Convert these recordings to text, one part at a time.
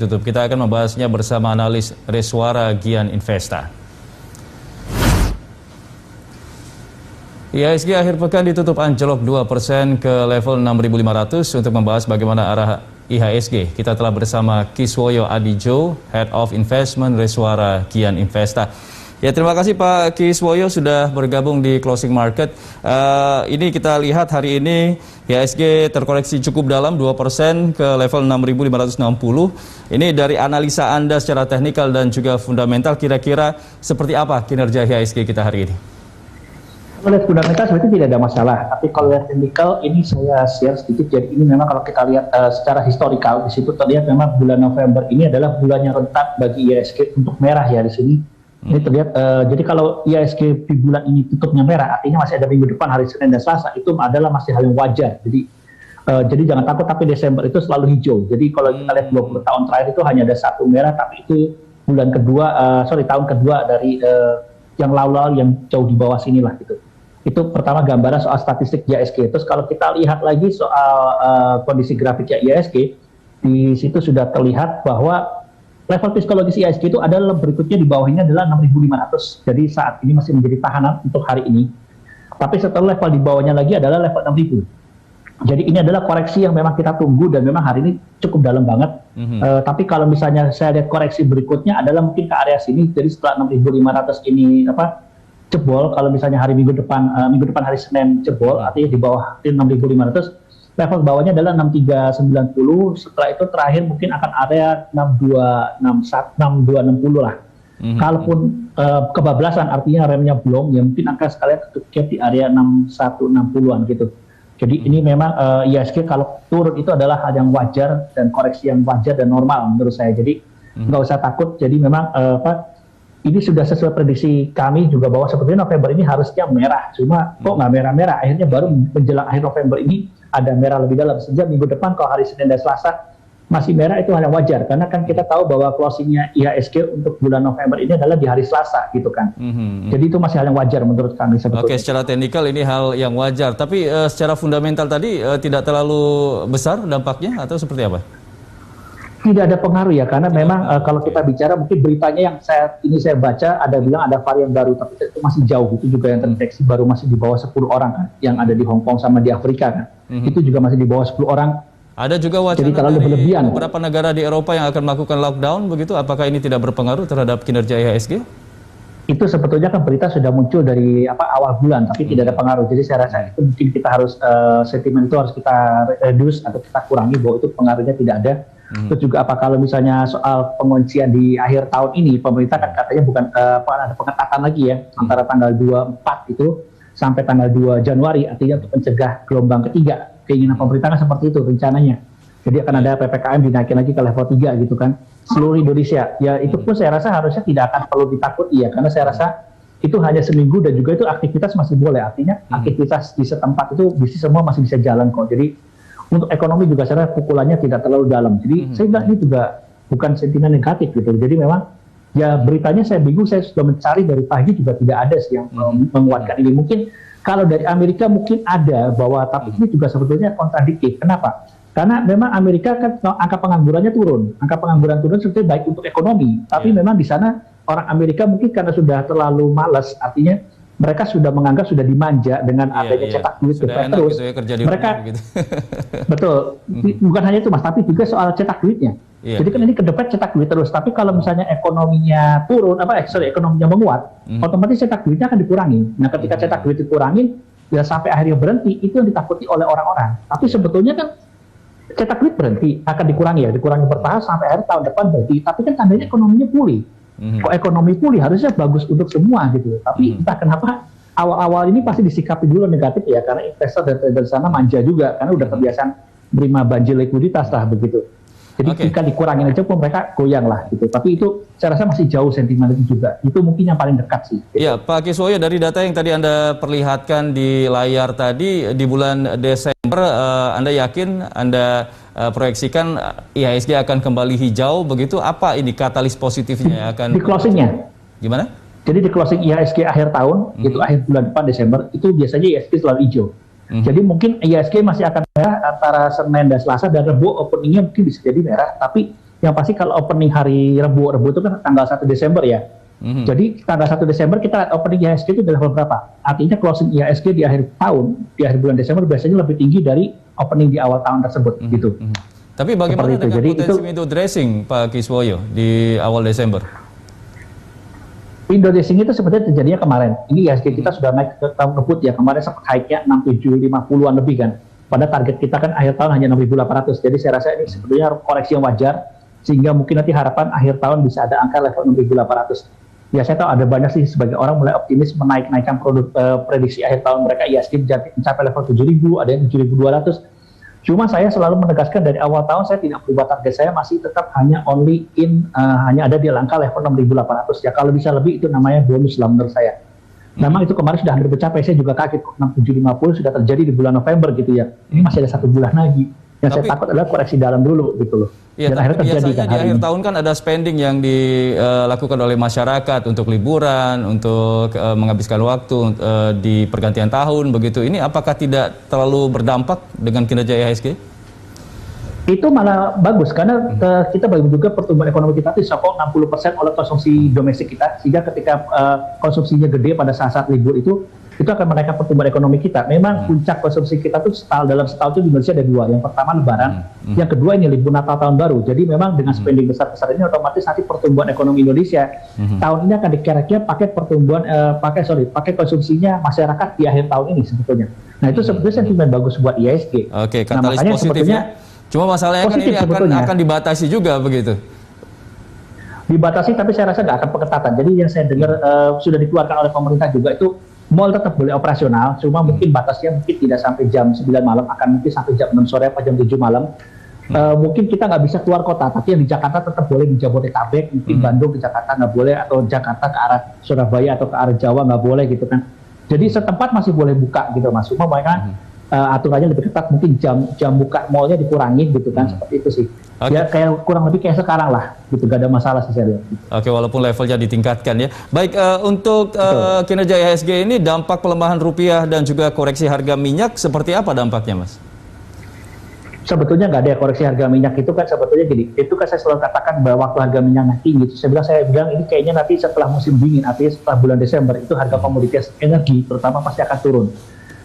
Tutup. Kita akan membahasnya bersama analis Reswara Gian Investa. IHSG akhir pekan ditutup anjlok 2% ke level 6.500. Untuk membahas bagaimana arah IHSG, kita telah bersama Kiswoyo Adijo, Head of Investment Reswara Gian Investa. Ya, terima kasih Pak Kiswoyo sudah bergabung di Closing Market. Ini kita lihat hari ini IHSG terkoreksi cukup dalam 2% ke level 6.560. Ini dari analisa Anda secara teknikal dan juga fundamental, kira-kira seperti apa kinerja IHSG kita hari ini? Kalau lihat fundamental sebenarnya tidak ada masalah, tapi kalau lihat teknikal ini saya share sedikit. Jadi ini memang kalau kita lihat secara historikal, di situ terlihat memang bulan November ini adalah bulannya rentan bagi IHSG untuk merah ya di sini. Ini terlihat, jadi kalau IHSG di bulan ini tutupnya merah, artinya masih ada minggu depan hari Senin dan Selasa, itu adalah masih hal yang wajar. Jadi jangan takut, tapi Desember itu selalu hijau. Jadi kalau kita lihat 20 tahun terakhir itu hanya ada satu merah, tapi itu bulan kedua, tahun kedua dari yang lalu-lalu yang jauh di bawah sini lah gitu. Itu pertama gambaran soal statistik IHSG. Terus kalau kita lihat lagi soal kondisi grafiknya IHSG, di situ sudah terlihat bahwa level psikologis IHSG itu adalah berikutnya di bawahnya adalah 6.500. Jadi saat ini masih menjadi tahanan untuk hari ini. Tapi setelah level di bawahnya lagi adalah level 6.000. Jadi ini adalah koreksi yang memang kita tunggu dan memang hari ini cukup dalam banget. Tapi kalau misalnya saya lihat koreksi berikutnya adalah mungkin ke area sini. Jadi setelah 6.500 ini jebol, kalau misalnya minggu depan hari Senin jebol, artinya di bawah 6.500. Level bawahnya adalah 6390, setelah itu terakhir mungkin akan area 6260 lah. Kalaupun kebablasan artinya remnya belum, ya mungkin akan sekalian tutup gap di area 6160-an gitu. Jadi ini memang IHSG kalau turun itu adalah hal yang wajar dan koreksi yang wajar dan normal menurut saya. Jadi nggak usah takut. Jadi memang ini sudah sesuai prediksi kami juga bahwa sebetulnya November ini harusnya merah. Cuma kok nggak merah-merah, akhirnya baru menjelang akhir November ini ada merah lebih dalam. Sejak minggu depan kalau hari Senin dan Selasa masih merah itu hal yang wajar. Karena kan kita tahu bahwa closingnya IHSG untuk bulan November ini adalah di hari Selasa gitu kan. Jadi itu masih hal yang wajar menurut kami sebetulnya. Oke, secara teknikal ini hal yang wajar. Tapi secara fundamental tadi tidak terlalu besar dampaknya atau seperti apa? Tidak ada pengaruh ya, karena memang kalau kita bicara mungkin beritanya yang saya baca ada bilang ada varian baru, tapi itu masih jauh. Itu juga yang terdeteksi baru masih di bawah 10 orang kan, yang ada di Hong Kong sama di Afrika kan. Itu juga masih di bawah 10 orang. Ada juga wacana jadi terlalu berlebihan. Beberapa negara di Eropa yang akan melakukan lockdown begitu, apakah ini tidak berpengaruh terhadap kinerja IHSG? Itu sebetulnya kan berita sudah muncul dari awal bulan, tapi tidak ada pengaruh. Jadi saya rasa itu mungkin kita harus sentimen itu harus kita reduce atau kita kurangi bahwa itu pengaruhnya tidak ada. Terus juga kalau misalnya soal penguncian di akhir tahun ini, pemerintah kan katanya bukan ada pengetatan lagi ya, antara tanggal 24 itu sampai tanggal 2 Januari, artinya untuk mencegah gelombang ketiga. Keinginan pemerintah kan seperti itu rencananya. Jadi akan ada PPKM dinaikin lagi ke level 3 gitu kan, seluruh Indonesia. Ya itu pun saya rasa harusnya tidak akan perlu ditakuti ya, karena saya rasa itu hanya seminggu dan juga itu aktivitas masih boleh. Artinya aktivitas di setempat itu bisnis semua masih bisa jalan kok. Jadi untuk ekonomi juga saya rasa pukulannya tidak terlalu dalam. Jadi saya bilang ini juga bukan sentimen negatif gitu. Jadi memang ya beritanya saya bingung, saya sudah mencari dari pagi juga tidak ada sih yang menguatkan ini. Mungkin kalau dari Amerika mungkin ada bahwa, tapi ini juga sebetulnya kontradiktif. Kenapa? Karena memang Amerika kan angka penganggurannya turun. Angka pengangguran turun sebetulnya baik untuk ekonomi. Tapi memang di sana orang Amerika mungkin karena sudah terlalu malas, artinya mereka sudah menganggap sudah dimanja dengan adanya cetak duit terus. Gitu ya, kerja di mereka rumah, gitu. Betul, bukan hanya itu Mas, tapi juga soal cetak duitnya. Jadi kan ini ke depan cetak duit terus. Tapi kalau misalnya ekonominya turun, ekonominya menguat, otomatis cetak duitnya akan dikurangi. Nah, ketika cetak duit dikurangin, ya sampai akhirnya berhenti, itu yang ditakuti oleh orang-orang. Tapi sebetulnya kan cetak duit berhenti, akan dikurangi bertahap sampai akhir tahun depan berhenti. Tapi kan tandanya ekonominya pulih. Kok ekonomi pulih harusnya bagus untuk semua gitu. Tapi entah kenapa awal-awal ini pasti disikapi dulu negatif ya, karena investor dari sana manja juga, karena udah kebiasaan menerima banjir likuiditas lah begitu. Jadi ketika dikurangin aja pun mereka goyang lah gitu. Tapi itu saya rasa masih jauh sentimen itu juga. Itu mungkin yang paling dekat sih. Gitu. Ya, Pak Kiswoyo, dari data yang tadi Anda perlihatkan di layar tadi, di bulan Desember Anda yakin, Anda proyeksikan IHSG akan kembali hijau begitu? Apa ini katalis positifnya yang akan di closingnya? Gimana? Jadi di closing IHSG akhir tahun, itu akhir bulan depan Desember, itu biasanya IHSG selalu hijau. Jadi mungkin IHSG masih akan merah antara Senin dan Selasa, dan Rabu openingnya mungkin bisa jadi merah, tapi Yang pasti kalau opening hari Rebu itu kan tanggal 1 Desember ya. Jadi tanggal 1 Desember kita lihat opening IHSG itu di level berapa. Artinya closing IHSG di akhir tahun, di akhir bulan Desember biasanya lebih tinggi dari opening di awal tahun tersebut gitu. Tapi bagaimana dengan Jadi potensi window dressing Pak Kiswoyo di awal Desember? Window dressing itu sebenarnya terjadinya kemarin. Ini IHSG kita sudah naik ke tahun kebut ya. Kemarin sempat high-nya 6750-an lebih kan. Pada target kita kan akhir tahun hanya 6.800. Jadi saya rasa ini sebetulnya koreksi yang wajar. Sehingga mungkin nanti harapan akhir tahun bisa ada angka level 6.800. Ya saya tahu ada banyak sih sebagai orang mulai optimis menaikkan produk prediksi akhir tahun mereka IHSG mencapai level 7.000, ada yang 7.200. Cuma saya selalu menegaskan dari awal tahun saya tidak berubah target, saya masih tetap hanya hanya ada di angka level 6.800 ya. Kalau bisa lebih itu namanya bonus lah menurut saya. Memang itu kemarin sudah hampir tercapai, saya juga kaget kok 6.750 sudah terjadi di bulan November gitu ya. Ini masih ada 1 bulan lagi. Yang saya takut adalah koreksi dalam dulu gitu loh. Ya, dan akhirnya terjadi kan di akhir tahun kan ada spending yang dilakukan oleh masyarakat untuk liburan, untuk menghabiskan waktu di pergantian tahun begitu. Ini apakah tidak terlalu berdampak dengan kinerja IHSG? Itu malah bagus karena kita bagi juga pertumbuhan ekonomi kita itu disokong 60% oleh konsumsi domestik kita, sehingga ketika konsumsinya gede pada saat-saat libur itu akan menaikkan pertumbuhan ekonomi kita. Memang puncak konsumsi kita tuh dalam setahun itu di Indonesia ada 2. Yang pertama Lebaran, yang kedua ini libur Natal Tahun Baru. Jadi memang dengan spending besar-besar ini otomatis nanti pertumbuhan ekonomi Indonesia tahun ini akan dikira-kira pakai konsumsinya masyarakat di akhir tahun ini sebetulnya. Nah itu sebetulnya sentimen bagus buat IHSG. Oke, katalis positifnya. Cuma masalahnya kan ini akan dibatasi juga begitu. Dibatasi, tapi saya rasa nggak akan pengetatan. Jadi yang saya dengar sudah dikeluarkan oleh pemerintah juga itu mall tetap boleh operasional, cuma mungkin batasnya mungkin tidak sampai jam 9 malam, akan mungkin sampai jam 6 sore atau jam 7 malam. Mungkin kita nggak bisa keluar kota, tapi yang di Jakarta tetap boleh, di Jabodetabek, mungkin Bandung ke Jakarta nggak boleh, atau Jakarta ke arah Surabaya atau ke arah Jawa nggak boleh gitu kan. Jadi setempat masih boleh buka gitu Mas, cuma mereka aturannya lebih ketat, mungkin jam buka mallnya dikurangi gitu kan, seperti itu sih. Okay. Ya kayak kurang lebih kayak sekarang lah, gitu, gak ada masalah sih saya lihat. Oke, walaupun levelnya ditingkatkan ya. Baik, untuk kinerja IHSG ini dampak pelemahan rupiah dan juga koreksi harga minyak seperti apa dampaknya, Mas? Sebetulnya nggak ada koreksi harga minyak itu kan sebetulnya gini, itu kan saya selalu katakan bahwa waktu harga minyak naik tinggi, saya bilang ini kayaknya nanti setelah musim dingin, artinya setelah bulan Desember itu harga komoditas energi terutama pasti akan turun.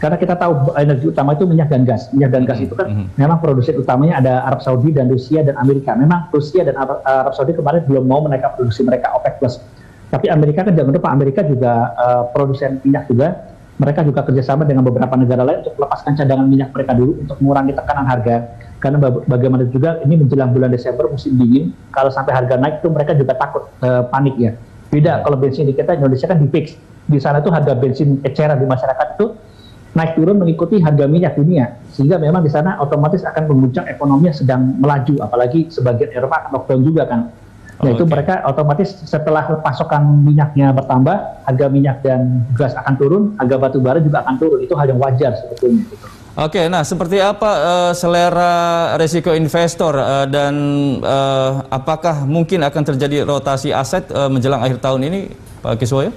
Karena kita tahu energi utama itu minyak dan gas. Minyak dan gas itu kan memang produsen utamanya ada Arab Saudi dan Rusia dan Amerika. Memang Rusia dan Arab Saudi kemarin belum mau menaikkan produksi mereka OPEC+. Tapi Amerika kan jangan lupa, Amerika juga produsen minyak juga. Mereka juga kerjasama dengan beberapa negara lain untuk melepaskan cadangan minyak mereka dulu untuk mengurangi tekanan harga. Karena bagaimana juga ini menjelang bulan Desember musim dingin, kalau sampai harga naik itu mereka juga takut panik ya. Beda kalau bensin di kita Indonesia kan di fix. Di sana tuh harga bensin eceran di masyarakat itu naik turun mengikuti harga minyak dunia, sehingga memang di sana otomatis akan memuncak ekonominya sedang melaju, apalagi sebagian Eropa akan lockdown juga kan. Nah itu mereka otomatis setelah pasokan minyaknya bertambah, harga minyak dan gas akan turun, harga batu bara juga akan turun, itu hal yang wajar sebetulnya. Gitu. Oke, nah seperti apa selera resiko investor dan apakah mungkin akan terjadi rotasi aset menjelang akhir tahun ini, Pak Kiswoyo?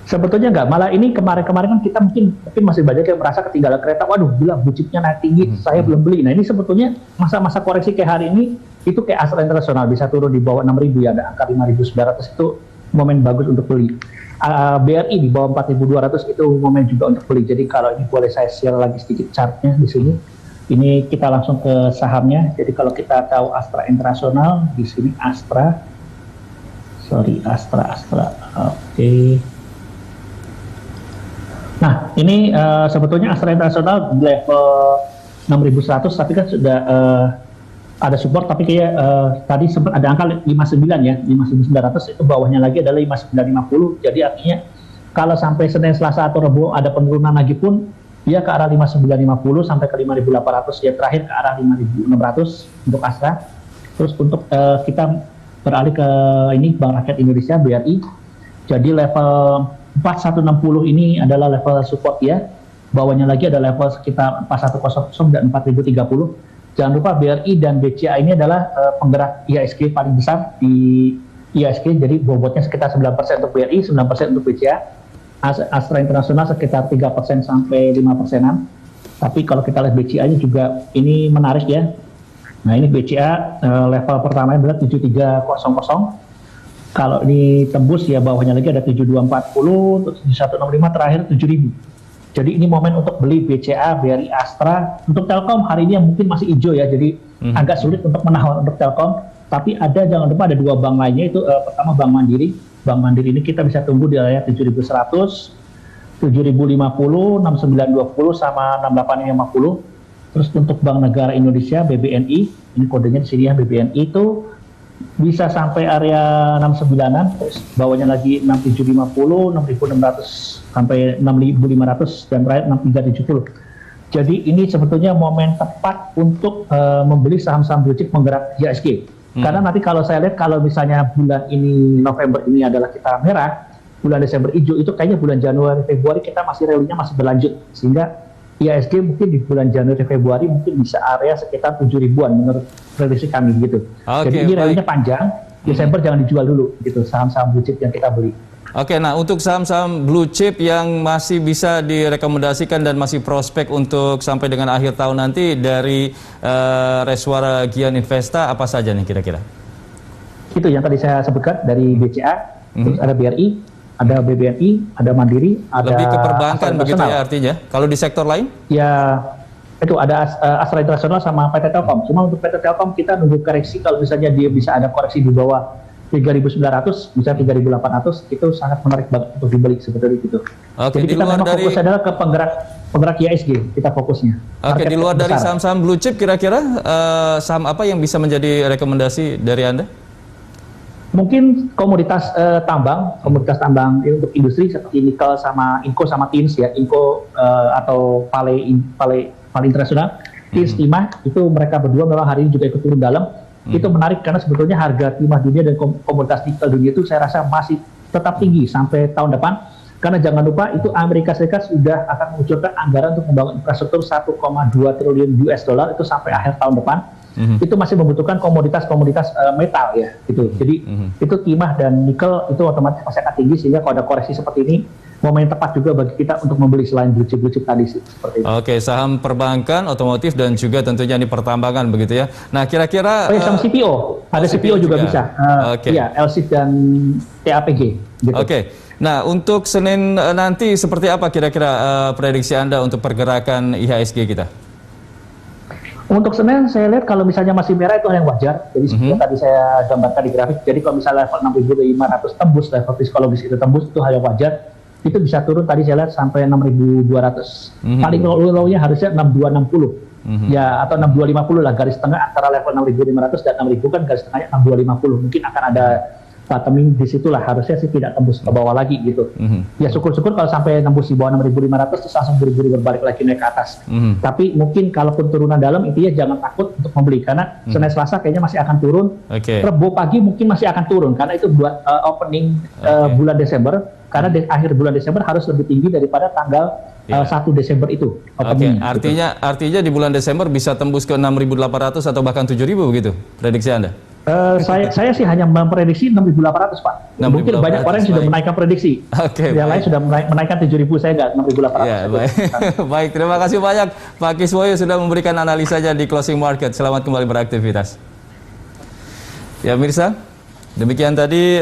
Sebetulnya enggak, malah ini kemarin-kemarin kan kita mungkin masih banyak yang merasa ketinggalan kereta, waduh gila buciknya naik tinggi, saya belum beli. Nah ini sebetulnya masa-masa koreksi kayak hari ini, itu kayak Astra Internasional bisa turun di bawah 6.000 ya, ada angka 5.900 itu momen bagus untuk beli. BRI di bawah 4.200 itu momen juga untuk beli. Jadi kalau ini boleh saya share lagi sedikit chartnya di sini. Ini kita langsung ke sahamnya. Jadi kalau kita tahu Astra Internasional, di sini Astra. Oke. Nah, ini sebetulnya Astra Internasional di level 6.100, tapi kan sudah ada support, tapi kayak tadi sempat ada angka 59 ya, 5.900, itu bawahnya lagi adalah 5.950, jadi artinya kalau sampai Senin, Selasa atau Rabu ada penurunan lagi pun, dia ke arah 5.950 sampai ke 5.800, ya terakhir ke arah 5.600 untuk Astra. Terus untuk kita beralih ke ini Bank Rakyat Indonesia, BRI, jadi level 4160 ini adalah level support ya. Bawahnya lagi ada level sekitar 4100 dan 4030. Jangan lupa BRI dan BCA ini adalah penggerak IHSG paling besar di IHSG. Jadi bobotnya sekitar 9% untuk BRI, 9% untuk BCA. Astra Internasional sekitar 3% sampai 5%-an. Tapi kalau kita lihat BCA-nya juga ini menarik ya. Nah ini BCA level pertama adalah 7300. Kalau ini tembus ya bawahnya lagi ada 7240, terus 7165 terakhir 7000. Jadi ini momen untuk beli BCA, BRI, Astra. Untuk Telkom hari ini yang mungkin masih hijau ya, jadi agak sulit untuk menahan untuk Telkom. Tapi ada, jangan lupa ada dua bank lainnya, itu pertama Bank Mandiri. Bank Mandiri ini kita bisa tunggu di area 7100, 7050, 6920 sama 6850. Terus untuk Bank Negara Indonesia BBNI, ini kodenya di sini ya, BBNI itu bisa sampai area 69-an, terus bawahnya lagi 6750, 6600 sampai 6500 dan terakhir 6370. Jadi ini sebetulnya momen tepat untuk membeli saham-saham blue chip menggerak IHSG. Karena nanti kalau saya lihat, kalau misalnya bulan ini November ini adalah kita merah, bulan Desember hijau, itu kayaknya bulan Januari Februari kita masih rally-nya masih berlanjut, sehingga IHSG mungkin di bulan Januari Februari mungkin bisa area sekitar 7.000-an menurut prediksi kami gitu. Jadi ini rally-nya panjang, Desember jangan dijual dulu gitu saham-saham blue chip yang kita beli. Oke, nah untuk saham-saham blue chip yang masih bisa direkomendasikan dan masih prospek untuk sampai dengan akhir tahun nanti dari Reswara Gian Investa apa saja nih kira-kira? Itu yang tadi saya sebutkan dari BCA, terus ada BRI, ada BBNI, ada Mandiri, ada lebih ke perbankan begitu ya artinya. Kalau di sektor lain? Ya itu ada Astra Internasional sama PT Telkom. Cuma untuk PT Telkom kita nunggu koreksi, kalau misalnya dia bisa ada koreksi di bawah 3.900, bisa 3.800, itu sangat menarik banget untuk dibeli sebetulnya gitu. Oke, jadi kita memang fokus adalah ke penggerak IHSG, kita fokusnya. Oke, di luar dari saham-saham blue chip kira-kira saham apa yang bisa menjadi rekomendasi dari Anda? Mungkin komoditas tambang untuk industri seperti nikel sama Inco sama Tins ya, Inco atau Vale Internasional, Tins Timah, itu mereka berdua memang hari ini juga ikut turun dalam. Itu menarik karena sebetulnya harga timah dunia dan komoditas nikel dunia itu saya rasa masih tetap tinggi sampai tahun depan. Karena jangan lupa itu Amerika Serikat sudah akan mengucurkan anggaran untuk membangun infrastruktur 1,2 triliun US dollar itu sampai akhir tahun depan. Itu masih membutuhkan komoditas-komoditas metal ya gitu. Jadi itu timah dan nikel itu otomatis pasti akan tinggi, sehingga kalau ada koreksi seperti ini momen tepat juga bagi kita untuk membeli selain blue chip tadi sih, seperti itu. Oke, saham perbankan, otomotif dan juga tentunya di pertambangan begitu ya. Nah, kira-kira sama CPO, ada CPO juga bisa. Iya, LSIF dan TAPG gitu. Oke. Nah, untuk Senin nanti seperti apa kira-kira prediksi Anda untuk pergerakan IHSG kita? Untuk Senin saya lihat kalau misalnya masih merah itu hal yang wajar. Jadi seperti tadi saya gambarkan di grafik. Jadi kalau misalnya level 6.500 tembus, level psikologis itu tembus, itu hal yang wajar. Itu bisa turun tadi saya lihat sampai 6.200. Paling low-nya harusnya 6.260. Ya, atau 6.250 lah, garis tengah antara level 6.500 dan 6.000 kan garis tengahnya 6.250. Mungkin akan ada bottoming di situlah, harusnya sih tidak tembus ke bawah lagi gitu. Ya syukur-syukur kalau sampai tembus di bawah 6.500 terus langsung buru-buru berbalik lagi naik ke atas. Tapi mungkin kalaupun turunan dalam, intinya jangan takut untuk membeli karena Senin Selasa kayaknya masih akan turun. Rebo pagi mungkin masih akan turun karena itu buat opening bulan Desember, karena akhir bulan Desember harus lebih tinggi daripada tanggal 1 Desember itu. Artinya di bulan Desember bisa tembus ke 6.800 atau bahkan 7.000 begitu prediksi Anda? Saya sih hanya memprediksi 6.800 Pak. Mungkin banyak orang yang sudah menaikkan prediksi. Yang lain sudah menaikkan 7.000, saya nggak 6.800. Ya, baik, terima kasih banyak Pak Kiswoyo sudah memberikan analisanya di closing market. Selamat kembali beraktivitas. Ya Mirsa, demikian tadi